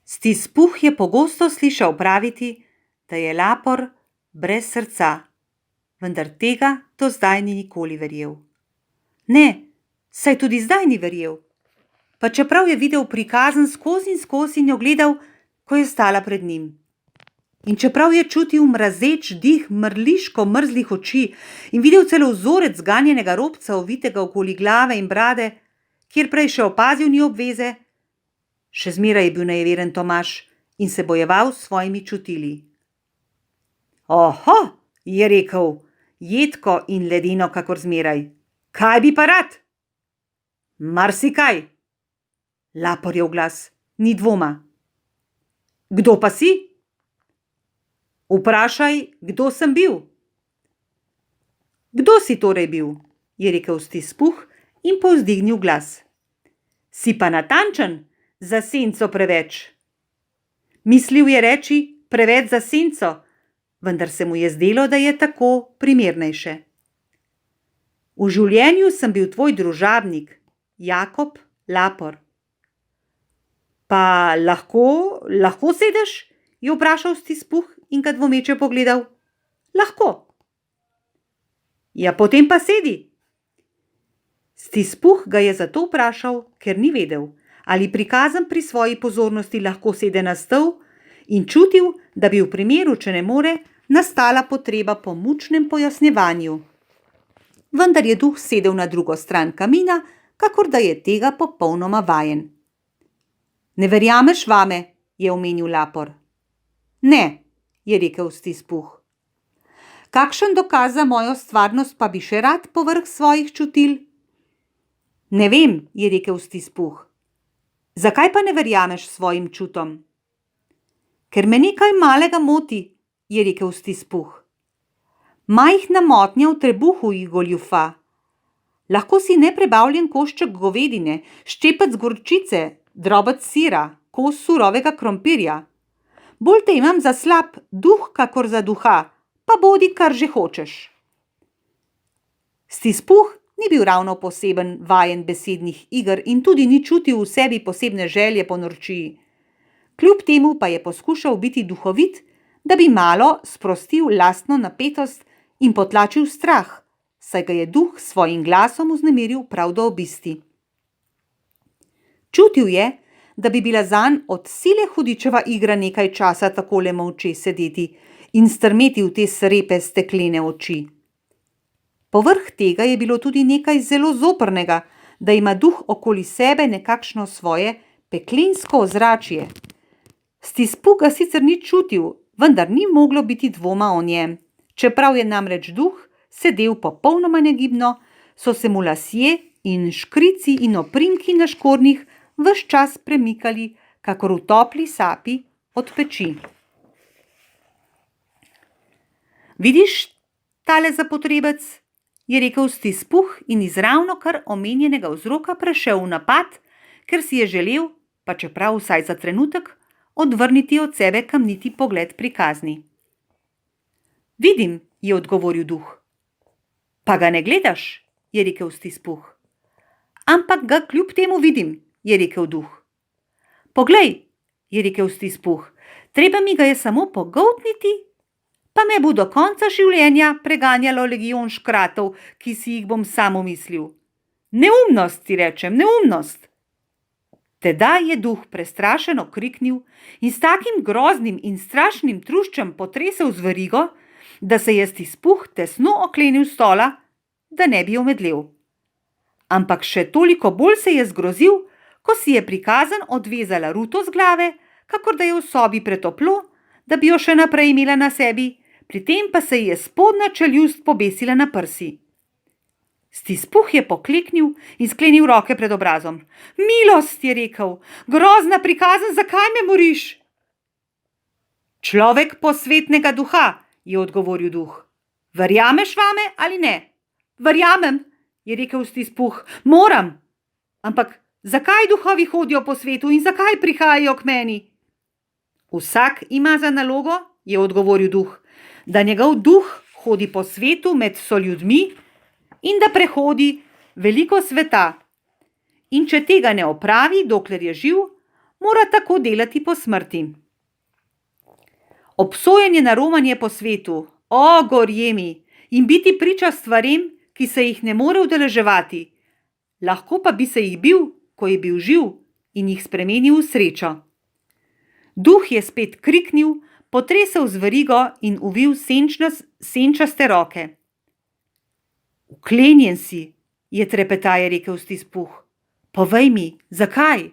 Stispuh je pogosto slišal praviti, da je Lapor brez srca, vendar tega do zdaj ni nikoli verjel. Ne, saj tudi zdaj ni verjel, pa čeprav je videl prikazen skozi in skozi in jo gledal, ko je stala pred njim. In čeprav je čutil mrazeč dih mrliško mrzlih oči in videl celo vzorec zganjenega robca ovitega okoli glave in brade, kjer prej še opazil ni obveze, še zmeraj je bil nejeveren Tomaž in se bojeval s svojimi čutili. Oho, je rekel, jedko in ledeno kakor zmeraj. Kaj bi pa rad? Marsikaj. Laporjev glas, ni dvoma. Kdo pa si? Vprašaj, kdo sem bil. Kdo si torej bil? Je rekel Stispuh in povzdignil glas. Si pa natančen, za senco preveč. Mislil je reči preveč za senco, vendar se mu je zdelo, da je tako primernejše. V življenju sem bil tvoj družabnik, Jakob Lapor. Pa lahko sedeš? Je vprašal Stispuh in ga dvomeče pogledal. Lahko. Ja, potem pa sedi. Stispuh ga je zato vprašal, ker ni vedel, ali prikazan pri svoji pozornosti lahko sede na stol in čutil, da bi v primeru, če ne more, nastala potreba po mučnem pojasnjevanju. Vendar je duh sedel na drugo stran kamina, kakor da je tega popolnoma vajen. Ne verjameš vame, je omenil Lapor. Ne, je rekel Stispuh. Kakšen dokaz za mojo stvarnost pa bi še rad povrh svojih čutil? Ne vem, je rekel Stispuh. Zakaj pa ne verjameš svojim čutom? Ker me nekaj malega moti, je rekel Stispuh. Majhna motnja v trebuhu jih goljufa. Lahko si neprebavljen košček govedine, ščepec gorčice, drobec sira, kos surovega krompirja. Bolj te imam za slab duh, kakor za duha, pa bodi, kar že hočeš. Stispuh ni bil ravno poseben vajen besednih iger in tudi ni čutil v sebi posebne želje po norčiji. Kljub temu pa je poskušal biti duhovit, da bi malo sprostil lastno napetost in potlačil strah, saj ga je duh s svojim glasom vznemiril prav do obisti. Čutil je, da bi bila zanj od sile hudičeva igra nekaj časa takole molče sedeti in strmeti v te srepe steklene oči. Povrh tega je bilo tudi nekaj zelo zoprnega, da ima duh okoli sebe nekakšno svoje peklensko ozračje. Stispuh ga sicer ni čutil, vendar ni moglo biti dvoma o njem. Čeprav je namreč duh sedel popolnoma negibno, so se mu lasje in škrici in oprinki na škornjih ves čas premikali, kakor v topli sapi od peči. Vidiš tale zapotrebec, je rekel Stispuh in iz ravnokar omenjenega vzroka prešel v napad, ker si je želel, pa čeprav vsaj za trenutek, odvrniti od sebe kamniti pogled prikazni. Vidim, je odgovoril duh. Pa ga ne gledaš, je rekel Stispuh. Ampak ga kljub temu vidim, je rekel duh. Poglej, je rekel Stispuh, treba mi ga je samo pogoltniti, pa me bo do konca življenja preganjalo legion škratov, ki si jih bom sam umislil. Neumnost, ti rečem, neumnost. Tedaj je duh prestrašeno kriknil in s takim groznim in strašnim truščem potresel z verigo, da se je Stispuh tesno oklenil stola, da ne bi omedlel. Ampak še toliko bolj se je zgrozil, ko si je prikazan odvezala ruto z glave, kakor da je v sobi pretoplo, da bi jo še naprej imela na sebi, pri tem pa se je spodnja čeljust pobesila na prsi. Stispuh je pokleknil in sklenil roke pred obrazom. Milost, je rekel, grozna prikazan, zakaj me moriš? Človek posvetnega duha, je odgovoril duh. Verjameš vame ali ne? Verjamem, je rekel Stispuh, moram. Ampak zakaj duhovi hodijo po svetu in zakaj prihajajo k meni? Vsak ima za nalogo, je odgovoril duh, da njegov duh hodi po svetu med soljudmi in da prehodi veliko sveta. In če tega ne opravi, dokler je živ, mora tako delati po smrti. Obsojenje na romanje po svetu, o gorjemi, in biti priča stvarem, ki se jih ne more udeleževati, lahko pa bi se jih bil, ko je bil živ in jih spremenil v srečo. Duh je spet kriknil, potresel z verigo in uvil senčaste roke. Uklenjen si, je trepetaje rekel Stispuh. Povej mi, zakaj?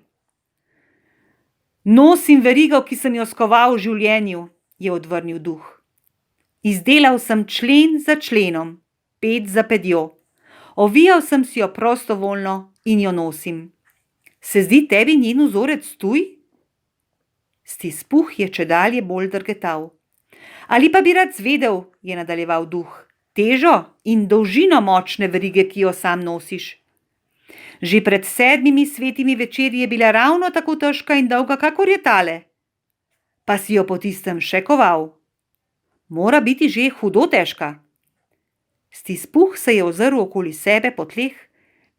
Nosim verigo, ki sem jo skoval v življenju, je odvrnil duh. Izdelal sem člen za členom, ped za pedjo. Ovijal sem si jo prostovoljno in jo nosim. Se zdi tebi njen vzorec tuj? Stispuh je čedalje bolj drgetal. Ali pa bi rad zvedel, je nadaljeval duh, težo in dolžino močne verige, ki jo sam nosiš. Že pred 7 svetimi večeri je bila ravno tako težka in dolga, kakor je tale. Pa si jo po tistem še koval. Mora biti že hudo težka. Stispuh se je ozrl okoli sebe po tleh,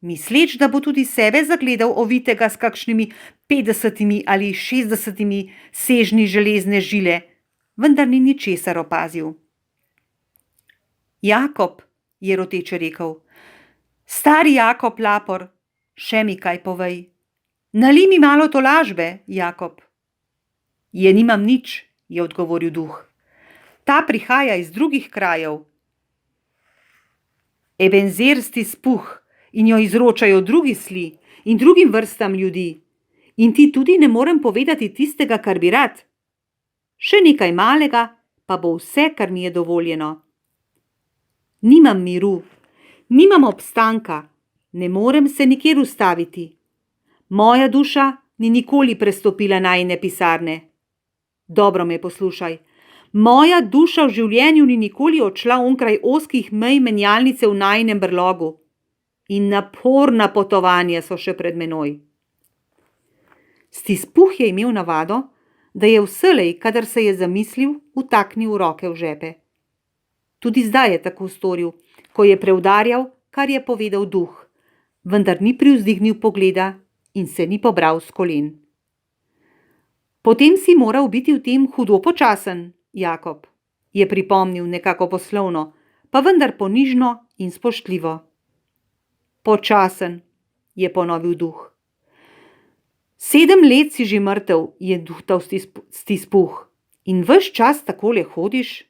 misleč, da bo tudi sebe zagledal ovitega s kakšnimi 50 ali 60 sežni železne žile, vendar ni ničesar opazil. Jakob, je roteče rekel, stari Jakob Lapor, še mi kaj povej. Nali mi malo tolažbe, Jakob. Je nimam nič, je odgovoril duh. Ta prihaja iz drugih krajev. Ebenzer Stispuh in jo izročajo drugi sli in drugim vrstam ljudi. In ti tudi ne morem povedati tistega, kar bi rad. Še nekaj malega, pa bo vse, kar mi je dovoljeno. Nimam miru, nimam obstanka, ne morem se nikjer ustaviti. Moja duša ni nikoli prestopila najine pisarne. Dobro me poslušaj. Moja duša v življenju ni nikoli odšla onkraj ozkih mej menjalnice v najinem brlogu. In naporna potovanja so še pred menoj. Stispuh je imel navado, da je vselej, kadar se je zamislil, vtaknil roke v žepe. Tudi zdaj je tako storil, ko je preudarjal, kar je povedal duh, vendar ni privzdignil pogleda in se ni pobral s kolen. Potem si moral biti v tem hudo počasen, Jakob, je pripomnil nekako poslovno, pa vendar ponižno in spoštljivo. Počasen, je ponovil duh. 7 let si že mrtev, je duhtal Stispuh. In ves čas takole hodiš?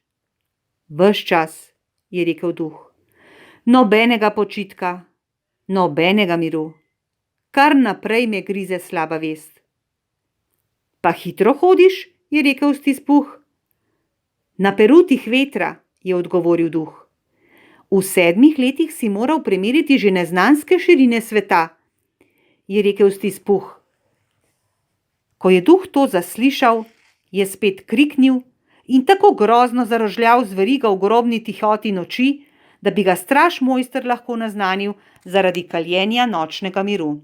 Ves čas, je rekel duh. Nobenega počitka, nobenega miru. Kar naprej me grize slaba vest. Pa hitro hodiš, je rekel Stispuh. Na perutih vetra, je odgovoril duh. V 7 letih si moral premeriti že neznanske širine sveta, je rekel Stispuh. Ko je duh to zaslišal, je spet kriknil in tako grozno zarožljal z verigo v grobni tihoti noči, da bi ga straž mojster lahko naznanil zaradi kaljenja nočnega miru.